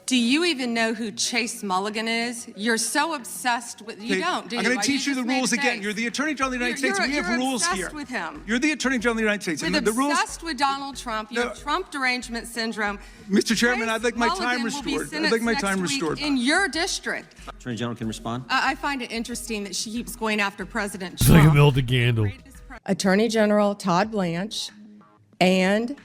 Do you even know who Chase Mulligan is? You're so obsessed with, you don't, do you? I'm going to teach you the rules again. You're the Attorney General of the United States. We have rules here. You're obsessed with him. You're the Attorney General of the United States. With obsessed with Donald Trump. You have Trump derangement syndrome. Mr. Chairman, I'd like my Mulligan time will be restored. I'd like my time next week restored. in your district. Attorney General can respond. I find it interesting that she keeps going after President It's like a Trump. melted candle. Attorney General Todd Blanche and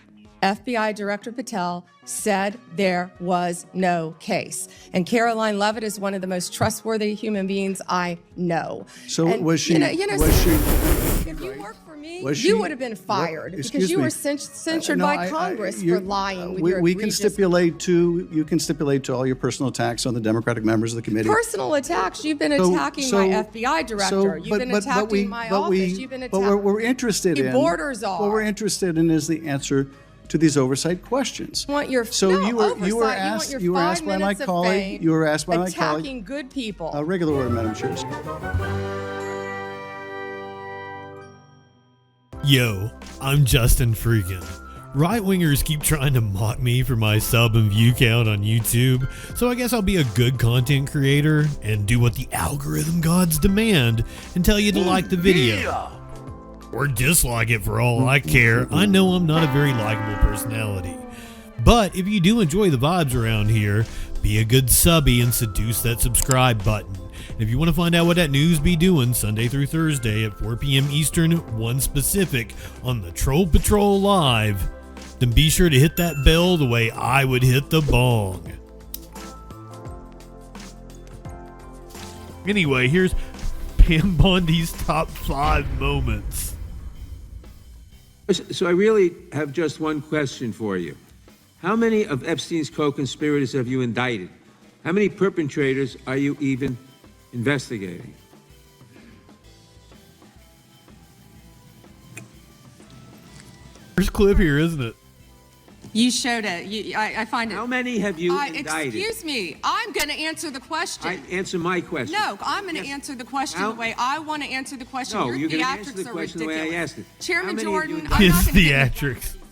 FBI Director Patel said there was no case. And Caroline Leavitt is one of the most trustworthy human beings I know. So and, was she? If you worked for me, you would have been fired because you were censured by Congress for lying with your We can stipulate to, you can stipulate to all your personal attacks on the Democratic members of the committee. Personal attacks. You've been attacking my FBI director. You've been attacking my office. You've been attacking. But what we're interested in, borders are. What we're interested in is the answer to these oversight questions. You want your you were asked by my colleague. You were asked by my colleague. Attacking good people. Regular order, Madam Chair. Yo, I'm Justin Freakin. Right-wingers keep trying to mock me for my sub and view count on YouTube, so I guess I'll be a good content creator and do what the algorithm gods demand and tell you to like the video. Or dislike it for all I care. I know I'm not a very likable personality. But if you do enjoy the vibes around here, be a good subby and seduce that subscribe button. And if you want to find out what that news be doing Sunday through Thursday at 4 p.m. Eastern, 1 Pacific on the Troll Patrol Live, then be sure to hit that bell the way I would hit the bong. Anyway, here's Pam Bondi's top 5 moments. So I really have just one question for you. How many of Epstein's co-conspirators have you indicted? How many perpetrators are you even investigating? First clip here, isn't it? You showed it. I find it. How many have you indicted? Excuse me. I'm going to answer the question. Answer my question. No, I'm going to answer the question the way I want to answer the question. No, Your you're going to answer theatrics the are question the ridiculous. way I asked it. Chairman Jordan, I'm His theatrics. but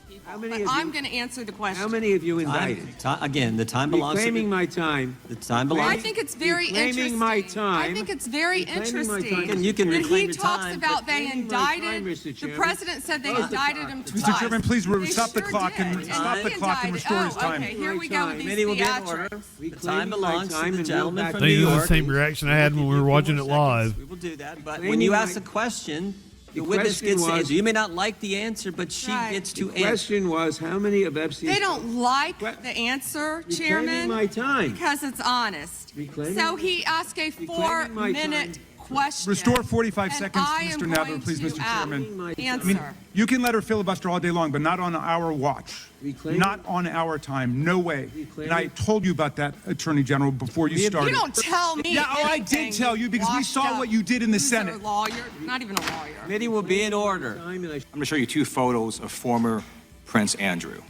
I'm going to answer the question. How many have you indicted? Again, the time belongs to Reclaiming my time. The time belongs. I think it's very interesting. Reclaiming my time. I think it's very interesting. And you can that reclaim he your talks time. about they Reclaiming my time, indicted. Mr. The Chairman. president said they indicted him twice. Mr. Chairman, please They stop the sure clock did. and stop the he clock and indicted. restore his time. Okay, here we go with these Committee will be in order. theatrics. The time belongs to the gentleman from This New is the York. same reaction I had when we were watching it live. We will do that. But Reclaiming when you my- ask a question, the The witness question gets to was- answer. You may not like the answer, but she Right. gets to The answer. question was, how many of Epstein's... They don't like What? the answer, Reclaiming Chairman, my time. because it's honest. Reclaiming- So he asked a Reclaiming my 4-minute time. question. Restore 45 and seconds, I Mr. am Nadler, going please, to Mr. Chairman. Answer. I mean, you can let her filibuster all day long, but not on our watch. Reclaiming- Not on our time. No way. And I Reclaiming- told you about that, Attorney General, before you started. You don't tell me. Yeah, oh, I anything, did tell you because we washed saw up what you did in the loser Senate. Lawyer, not even a lawyer. Committee will be in order. Time and I- I'm going to show you 2 photos of former Prince Andrew.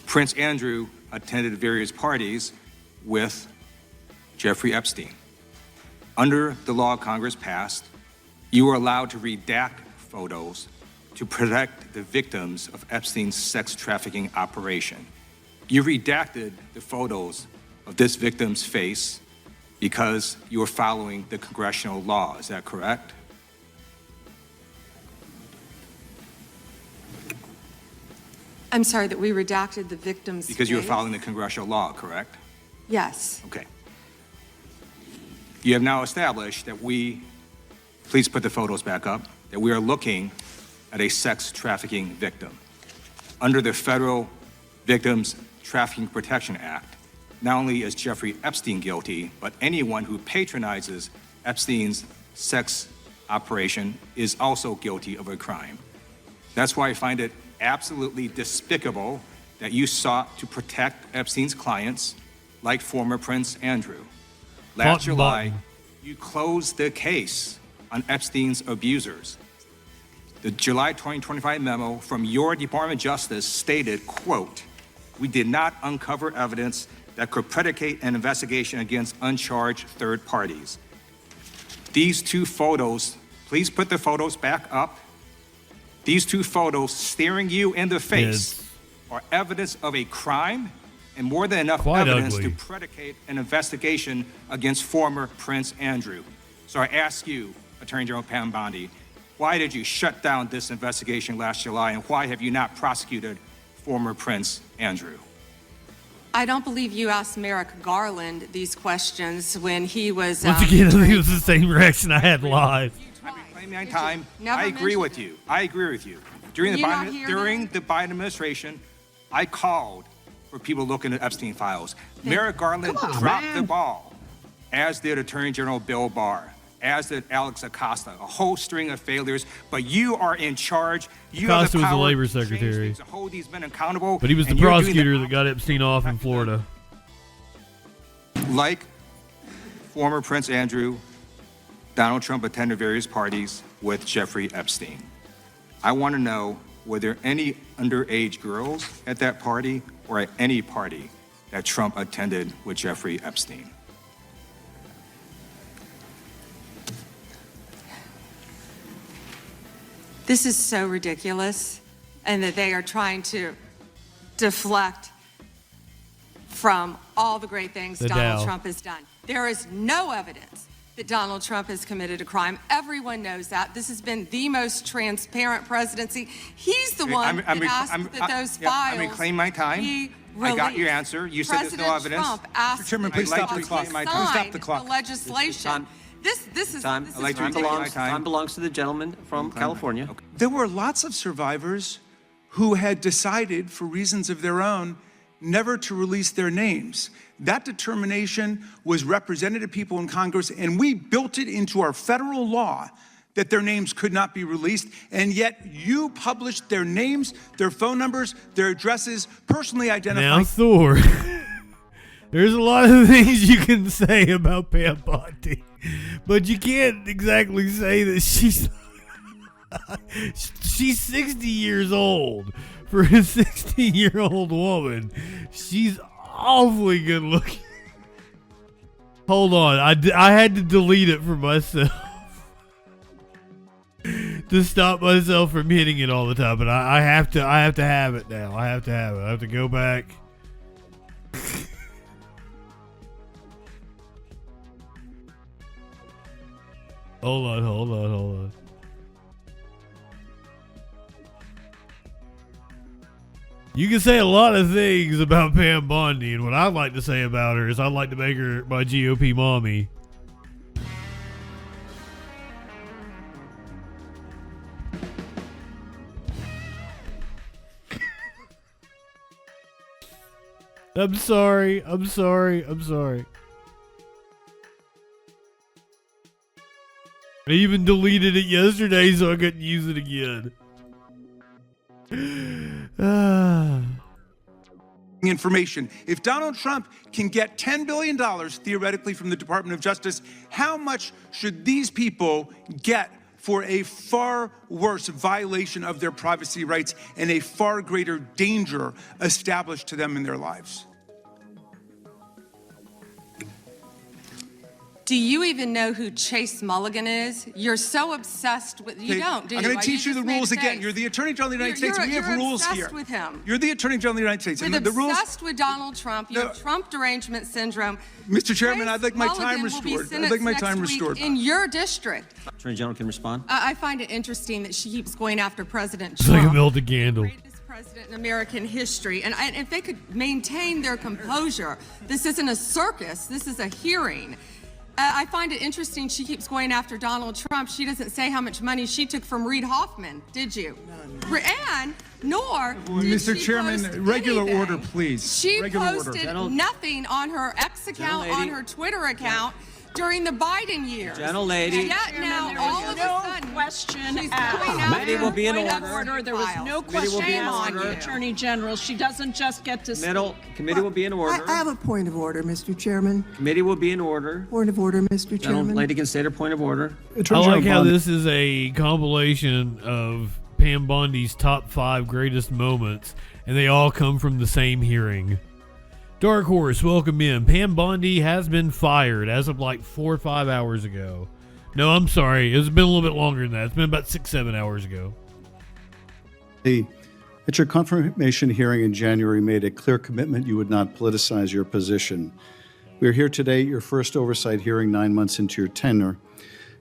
Prince Andrew attended various parties with Jeffrey Epstein. Under the law Congress passed, you were allowed to redact photos to protect the victims of Epstein's sex trafficking operation. You redacted the photos of this victim's face because you were following the congressional law. Is that correct? I'm sorry that we redacted the victim's Because you were face. following the congressional law, correct? Yes. Okay. You have now established that please put the photos back up, that we are looking at a sex trafficking victim. Under the Federal Victims Trafficking Protection Act, not only is Jeffrey Epstein guilty, but anyone who patronizes Epstein's sex operation is also guilty of a crime. That's why I find it absolutely despicable that you sought to protect Epstein's clients, like former Prince Andrew. Last July, you closed the case on Epstein's abusers. The July 2025 memo from your Department of Justice stated, quote, "We did not uncover evidence that could predicate an investigation against uncharged third parties." These 2 photos, please put the photos back up. These 2 photos staring you in the face are evidence of a crime and more than enough Quite evidence ugly. to predicate an investigation against former Prince Andrew. So I ask you, Attorney General Pam Bondi, why did you shut down this investigation last July, and why have you not prosecuted former Prince Andrew? I don't believe you asked Merrick Garland these questions when he was. Once again, I think it was the same reaction I had live. I've been claiming my time. Never I agree mentioned with you. I agree with you. During Did the you not Biden, hear during the Biden administration, I called for people looking at Epstein files. Merrick Garland dropped the ball, as did Attorney General Bill Barr, as did Alex Acosta, a whole string of failures. But you are in charge. You have Acosta the was the power labor to change secretary. things, to hold these men accountable. But he was the and you're doing prosecutor that got Epstein off in Florida. Like former Prince Andrew, Donald Trump attended various parties with Jeffrey Epstein. I want to know, were there any underage girls at that party or at any party that Trump attended with Jeffrey Epstein? This is so ridiculous, and that they are trying to deflect from all the great things The Donald Dow. Trump has done. There is no evidence that Donald Trump has committed a crime. Everyone knows that. This has been the most transparent presidency. He's the one that asked that those files I'm claim my time. be I got released. your answer. You said there's no President evidence. Trump asked Mr. Chairman, please I'd stop like the to clock. claim my to time. Stop sign the clock. legislation. Time. This is Time. this I'd like is to reclaim ridiculous. my time. Time belongs to the gentleman from California. There were lots of survivors who had decided, for reasons of their own, never to release their names. That determination was represented to people in Congress, and we built it into our federal law that their names could not be released, and yet you published their names, their phone numbers, their addresses, personally Now, identified. Thor, there's a lot of things you can say about Pam Bondi, but you can't exactly say that she's 60 years old. For a 60-year-old woman, she's awfully good looking. Hold on, I had to delete it for myself to stop myself from hitting it all the time. But I have to have it now. I have to have it. I have to go back. Hold on. You can say a lot of things about Pam Bondi, and what I'd like to say about her is I'd like to make her my GOP mommy. I'm sorry. I even deleted it yesterday so I couldn't use it again. Information. If Donald Trump can get $10 billion theoretically from the Department of Justice, how much should these people get for a far worse violation of their privacy rights and a far greater danger established to them in their lives? Do you even know who Chase Mulligan is? You're so obsessed with you Okay, don't. Do I'm you? going to teach you the rules again. You're the Attorney General of the United States. We have rules obsessed here. with him. You're the Attorney General of the United States. With And the rules, obsessed with Donald Trump. You No. have Trump derangement syndrome. Mr. Chairman, Chase I'd like my time Mulligan will be restored. I'd like my sentenced time next week restored. in your district. Attorney General can respond. I find it interesting that she keeps going after President It's like Trump. a melted candle. Greatest president in American history. And if they could maintain their composure, this isn't a circus, this is a hearing. I find it interesting she keeps going after Donald Trump. She doesn't say how much money she took from Reid Hoffman, did you? And nor did Mr. she Chairman, post regular anything. order, please. She Regular order. posted Gentle- nothing on her X account, Gentle on lady. her Twitter account during the Biden years. Gentle lady. And yet now, all of a sudden, question she's asked. going out Committee will be in point order. There was no Committee will be question in on order. the Attorney General. She doesn't just get to Committee will be in order. I have a point of order, Mr. Chairman. Committee will be in order. Point of order, Mr. Gentle Chairman. lady can state her point of order. I like how this is a compilation of Pam Bondi's top 5 greatest moments, and they all come from the same hearing. Dark Horse, welcome in. Pam Bondi has been fired as of like 4 or 5 hours ago. No, I'm sorry. It's been a little bit longer than that. It's been about 6, 7 hours ago. At your confirmation hearing in January, you made a clear commitment you would not politicize your position. We are here today at your first oversight hearing 9 months into your tenure,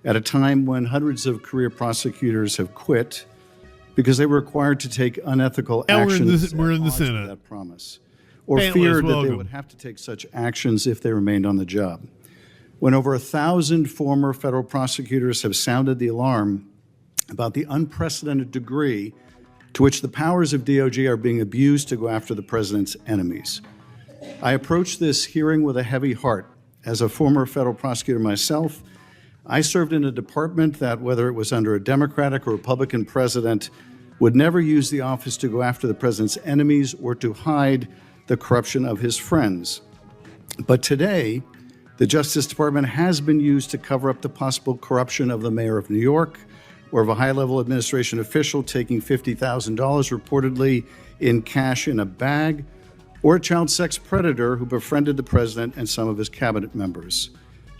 at a time when hundreds of career prosecutors have quit because they were required to take unethical actions we're in the at odds with Senate. that promise, or Pantless, feared that they welcome. would have to take such actions if they remained on the job. When over 1,000 former federal prosecutors have sounded the alarm about the unprecedented degree to which the powers of DOJ are being abused to go after the president's enemies. I approach this hearing with a heavy heart. As a former federal prosecutor myself, I served in a department that, whether it was under a Democratic or Republican president, would never use the office to go after the president's enemies or to hide the corruption of his friends. But today, the Justice Department has been used to cover up the possible corruption of the mayor of New York, or of a high-level administration official taking $50,000 reportedly in cash in a bag, or a child sex predator who befriended the president and some of his cabinet members.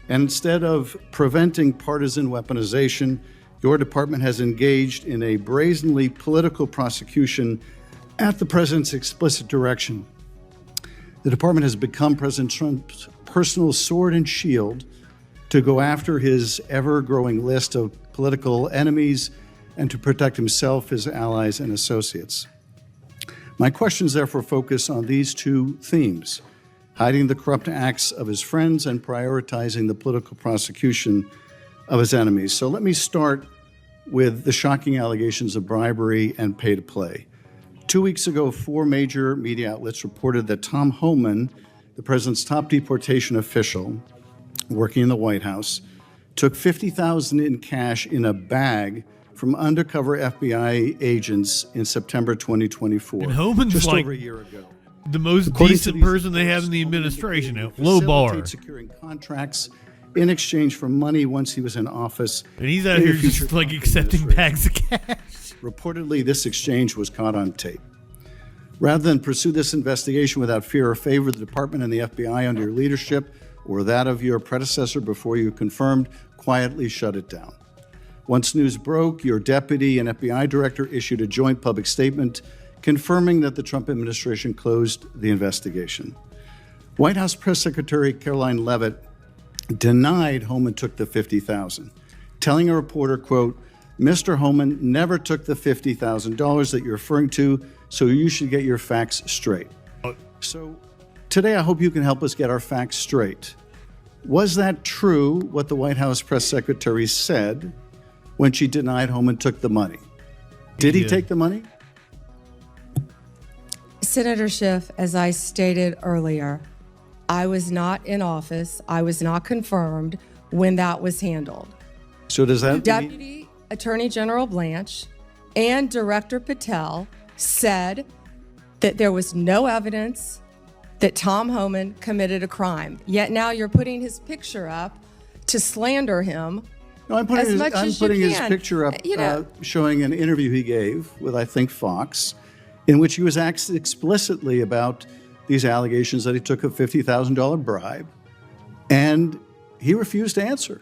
And instead of preventing partisan weaponization, your department has engaged in a brazenly political prosecution at the president's explicit direction. The department has become President Trump's personal sword and shield to go after his ever-growing list of political enemies and to protect himself, his allies, and associates. My questions therefore focus on these two themes: hiding the corrupt acts of his friends and prioritizing the political prosecution of his enemies. So let me start with the shocking allegations of bribery and pay to play. 2 weeks ago, 4 major media outlets reported that Tom Homan, the president's top deportation official working in the White House, took $50,000 in cash in a bag from undercover FBI agents in September 2024, And Homan's just like over a year ago. the most According to decent these person they have reports, in the Homan administration. indicated A low he bar. facilitated securing contracts in exchange for money once he was in office. And he's out in a here future just like Trump accepting administration. bags of cash. Reportedly, this exchange was caught on tape. Rather than pursue this investigation without fear or favor, the department and the FBI under your leadership or that of your predecessor before you confirmed quietly shut it down. Once news broke, your deputy and FBI director issued a joint public statement confirming that the Trump administration closed the investigation. White House Press Secretary Caroline Leavitt denied Homan took the $50,000, telling a reporter, quote, "Mr. Homan never took the $50,000 that you're referring to, so you should get your facts straight." So today, I hope you can help us get our facts straight. Was that true, what the White House press secretary said when she denied Homan took the money? Did he take the money? Senator Schiff, as I stated earlier, I was not in office. I was not confirmed when that was handled. So does that mean Deputy Attorney General Blanche and Director Patel said that there was no evidence that Tom Homan committed a crime. Yet now you're putting his picture up to slander him. No, I'm putting as his, much I'm as you putting his can. picture up You know- showing an interview he gave with, I think, Fox, in which he was asked explicitly about these allegations that he took a $50,000 bribe, and he refused to answer.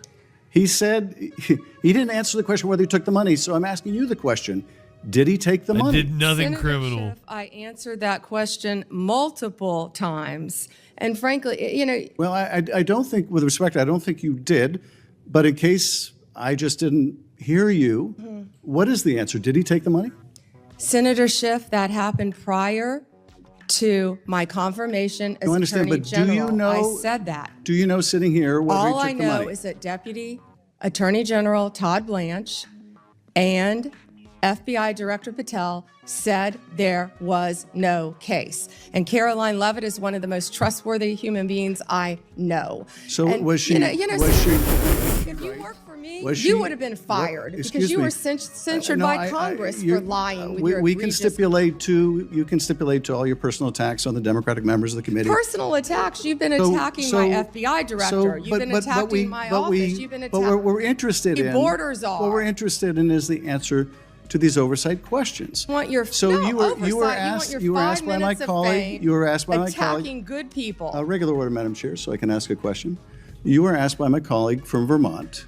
He said he didn't answer the question whether he took the money, so I'm asking you the question. Did he take the I money? did nothing Senator criminal. Schiff, I answered that question multiple times. And frankly, you know, Well, I don't think, with respect, I don't think you did. But in case I just didn't hear you, what is the answer? Did he take the money? Senator Schiff, that happened prior to my confirmation as I understand, Attorney but do you General. know- I said that. Do you know, sitting here, whether All he I took the know money? is that Deputy Attorney General Todd Blanche and FBI Director Patel said there was no case. And Caroline Leavitt is one of the most trustworthy human beings I know. So And, was she? You know, was she? if you worked for me, Was you she- would have been fired Excuse because you me. were censured No, by Congress for lying with your we can egregious stipulate to you can stipulate to all your personal attacks on the Democratic members of the committee. personal attacks. You've been So- attacking so- my FBI director. You've been attacking my office. You've been But attacking. we're interested in. borders are. What we're interested in is the answer to these oversight questions. Want your So no, you were oversight. asked you want your 5 by my minutes of colleague. fame You were asked by my colleague. attacking good people. Regular order, Madam Chair, so I can ask a question. You were asked by my colleague from Vermont,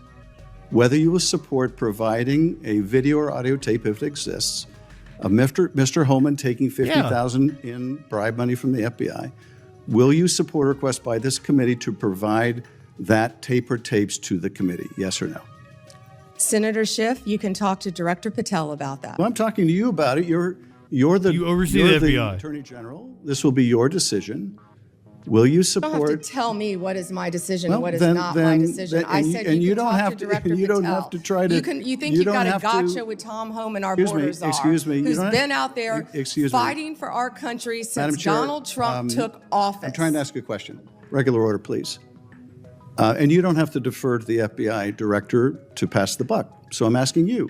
whether you will support providing a video or audio tape, if it exists, of Mr. Holman taking $50,000 in bribe money from the FBI, will you support a request by this committee to provide that tape or tapes to the committee? Yes or no? Senator Schiff, you can talk to Director Patel about that. Well, I'm talking to you about it. You oversee the FBI. Attorney General. This will be your decision. Will you You support? don't have to tell me what is my decision Well, and what is then- not then- my decision. then- I and said you- and you you can don't talk have to to- Director and you don't Patel. have to try to- You think you you've don't got a have to- gotcha with Tom Home and our Excuse me, borders are, excuse me, you who's don't- been out there excuse me. fighting for our country Madam since Chair, Donald Trump took office. I'm trying to ask you a question. Regular order, please. And you don't have to defer to the FBI director to pass the buck. So I'm asking you,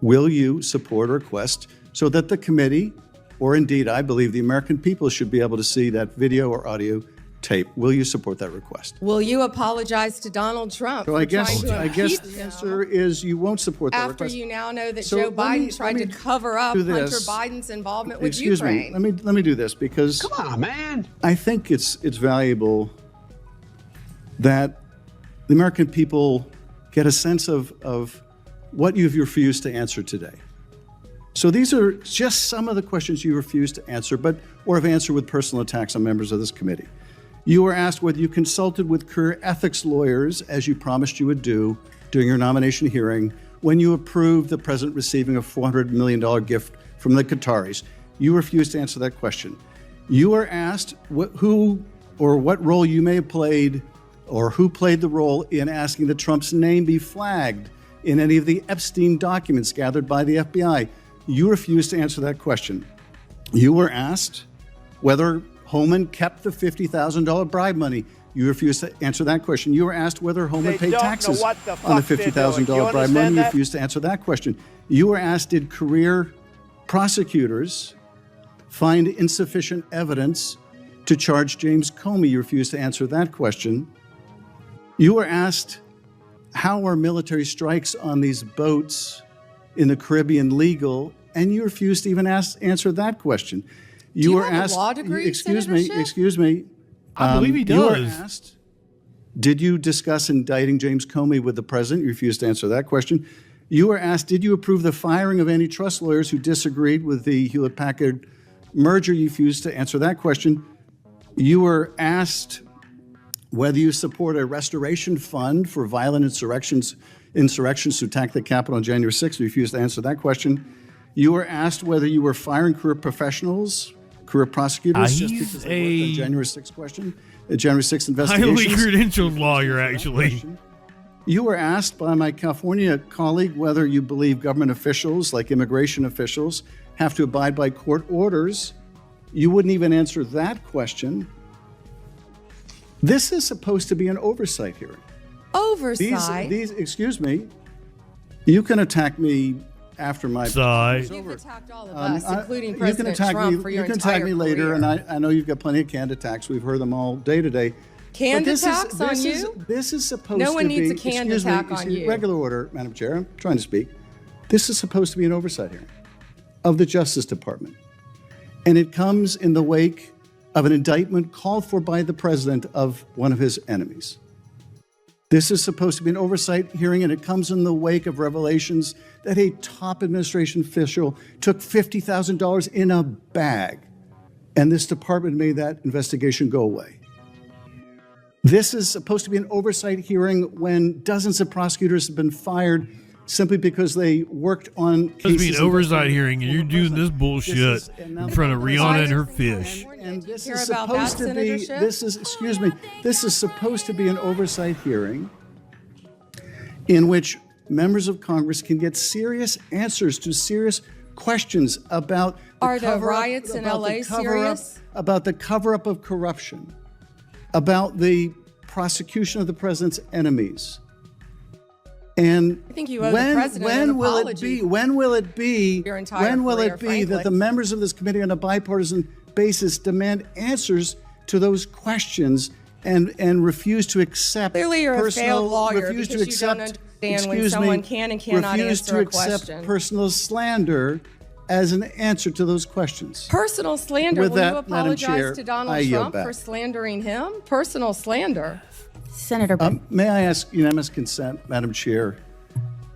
will you support a request so that the committee, or indeed I believe the American people, should be able to see that video or audio tape? Will you support that request? Will you apologize to Donald Trump So for I trying guess to impeach the him answer is you won't support that after request. you now know that So Joe let me- Biden tried let to me cover up do Hunter this. Biden's involvement with Excuse Ukraine? me. Let me do this because Come on, man. I think it's valuable that the American people get a sense of what you've refused to answer today. So these are just some of the questions you refused to answer, or have answered with personal attacks on members of this committee. You were asked whether you consulted with career ethics lawyers, as you promised you would do during your nomination hearing, when you approved the president receiving a $400 million gift from the Qataris. You refused to answer that question. You were asked who or what role you may have played, or who played the role in asking that Trump's name be flagged in any of the Epstein documents gathered by the FBI. You refused to answer that question. You were asked whether Holman kept the $50,000 bribe money. You refused to answer that question. You were asked whether Holman paid taxes on the $50,000 bribe money. You refused to answer that question. You were asked, did career prosecutors find insufficient evidence to charge James Comey? You refused to answer that question. You were asked, how are military strikes on these boats in the Caribbean legal? And you refused to even answer that question. You were have a asked, law degree, excuse Senator me, Schiff? excuse me. I believe he You were does. asked, did you discuss indicting James Comey with the president? You refused to answer that question. You were asked, did you approve the firing of antitrust lawyers who disagreed with the Hewlett-Packard merger? You refused to answer that question. You were asked whether you support a restoration fund for violent insurrections to attack the Capitol on January 6th. You refused to answer that question. You were asked whether you were firing career professionals, career prosecutors, just He's because they worked on a January 6th question, the January 6th investigations. highly credentialed lawyer, actually. You were asked by my California colleague whether you believe government officials, like immigration officials, have to abide by court orders. You wouldn't even answer that question. This is supposed to be an oversight hearing. Oversight? Excuse me, you can attack me after my Side. You've attacked all of us, including you can President attack Trump, me. for your You can entire attack me later, career. and I know you've got plenty of canned attacks. We've heard them all day to day. Canned But this attacks is, on this you? Is, this is supposed No to one be. needs a canned excuse me, attack on excuse me, you. Regular order, Madam Chair. I'm trying to speak. This is supposed to be an oversight hearing of the Justice Department, and it comes in the wake of an indictment called for by the president of one of his enemies. This is supposed to be an oversight hearing, and it comes in the wake of revelations that a top administration official took $50,000 in a bag, and this department made that investigation go away. This is supposed to be an oversight hearing when dozens of prosecutors have been fired simply because they worked on cases. Supposed to be an oversight involving hearing, and you're former doing this president. bullshit And now- in front of Rihanna and her fish. And this Care is about supposed that, to be. Senator Schiff? This is. Excuse me. This is supposed to be an oversight hearing in which members of Congress can get serious answers to serious questions about the Are the cover-up- riots in about the LA cover-up- serious? About the cover-up of corruption, about the prosecution of the president's enemies. And I think you owe the president an will it apology be? When will it be? your entire When will career, it be that frankly. the members of this committee on a bipartisan basis demand answers to those questions and refuse to accept Clearly you're a personal, failed lawyer refuse because to you don't accept, understand when excuse someone me, can and cannot refuse answer to a accept question. personal slander as an answer to those questions. Personal slander. With Will that, you Madam apologize Chair, to Donald I yield Trump back. for slandering him? Personal slander. Senator May I ask unanimous consent, Madam Chair,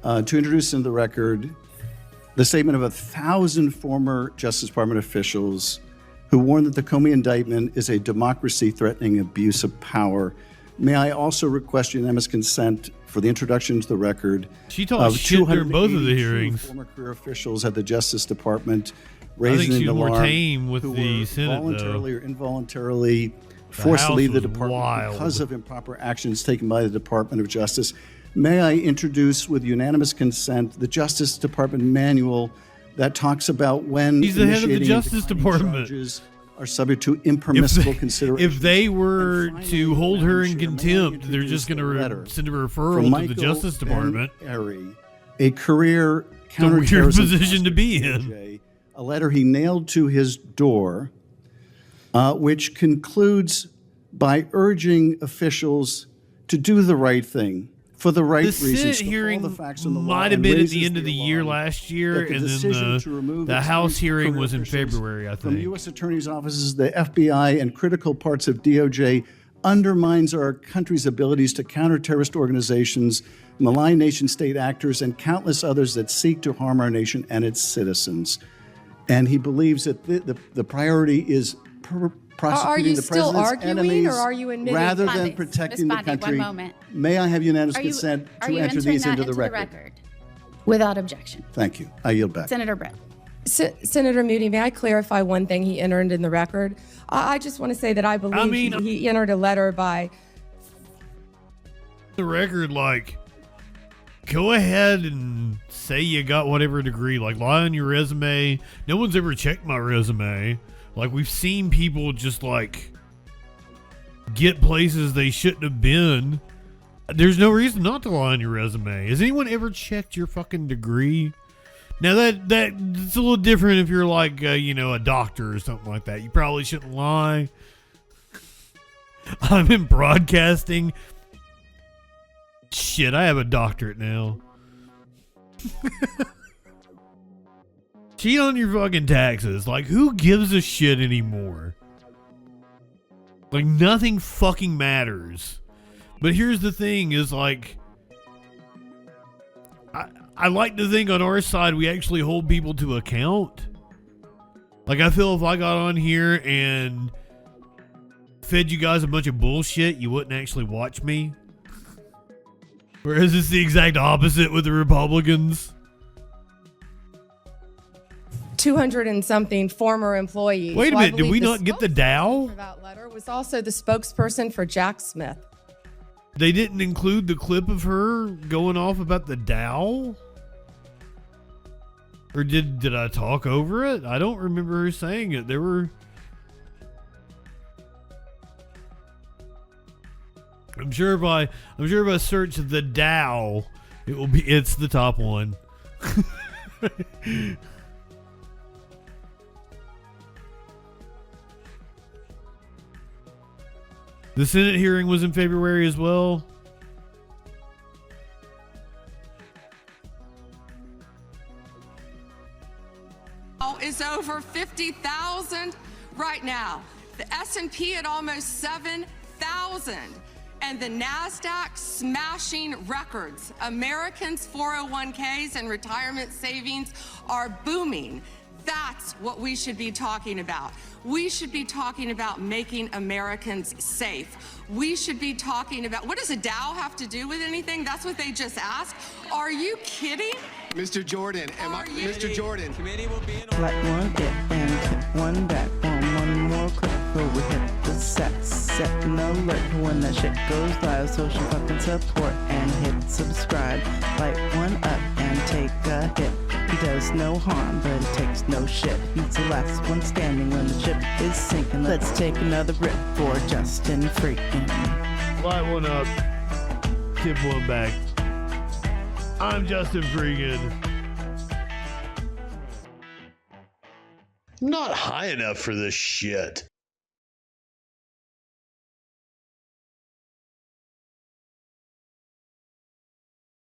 to introduce into the record the statement of 1,000 former Justice Department officials who warned that the Comey indictment is a democracy-threatening abuse of power. May I also request unanimous consent for the introduction to the record She talked shit during both of the hearings. Former career officials at the Justice Department I raising think she an was more alarm tame with who the were Senate, voluntarily though. or involuntarily forced to House leave the was department wild. because of improper actions taken by the Department of Justice. May I introduce, with unanimous consent, the Justice Department manual that talks about when He's the head of the initiating and Justice declining Department. charges are subject to impermissible considerations. If they were And to finally, hold her in Madam Chair, may I contempt, they're introduce just going the to letter send a from referral to the Michael Justice Department. Ben Arey, a career It's a weird counterterrorism position to be prosecutor, in. a letter he nailed to his door, which concludes by urging officials to do the right thing for the right The reasons. Senate to follow hearing the facts and the law, might have and been at raises the end of the year alarm last year, that the and decision then to remove the House experienced hearing career was in officials February, I from think. U.S. attorneys' offices, the FBI, and critical parts of DOJ undermines our country's abilities to counter terrorist organizations, malign nation-state actors, and countless others that seek to harm our nation and its citizens. And he believes that the priority is prosecuting Are you the still president's arguing, enemies or are you admitting- rather Bondi, than protecting Miss the Bondi, country. one moment. May I have unanimous Are you consent to enter entering these that into the record? Without objection? Thank you. I yield back. Senator Brett. Senator Moody, may I clarify one thing he entered in the record? I just want to say that I believe he entered a letter by The record, like, go ahead and say you got whatever degree, like lie on your resume. No one's ever checked my resume. Like, we've seen people just like get places they shouldn't have been. There's no reason not to lie on your resume. Has anyone ever checked your fucking degree? Now that's a little different if you're like a doctor or something like that. You probably shouldn't lie. I'm in broadcasting. Shit, I have a doctorate now. Cheat on your fucking taxes. Like, who gives a shit anymore? Like, nothing fucking matters. But here's the thing is, like, I like to think on our side we actually hold people to account. Like, I feel if I got on here and fed you guys a bunch of bullshit, you wouldn't actually watch me. Whereas it's the exact opposite with the Republicans. 200 and something former employees. Wait a Well, I minute, did believe we the not get the spokesperson Dow? For that letter was also the spokesperson for Jack Smith. They didn't include the clip of her going off about the Dow? Or did I talk over it? I don't remember her saying it. There were... I'm sure if I search the Dow, it's the top one. The Senate hearing was in February as well. Is over 50,000 right now. The S&P at almost 7,000. And the NASDAQ smashing records. Americans' 401ks and retirement savings are booming. That's what we should be talking about. We should be talking about making Americans safe. We should be talking about, what does a Dow have to do with anything? That's what they just asked. Are you kidding? Mr. Jordan, Mr. Jordan. Committee will be in Like one hit and hit one back, one more click, but we hit the set an alert when that shit goes live, social fucking support and hit subscribe. Light one up and take a hit. He does no harm, but it takes no shit. He's the last one standing when the ship is sinking. Let's take another rip for Justin Freakin. Light one up, tip one back. I'm Justin Freakin. Not high enough for this shit.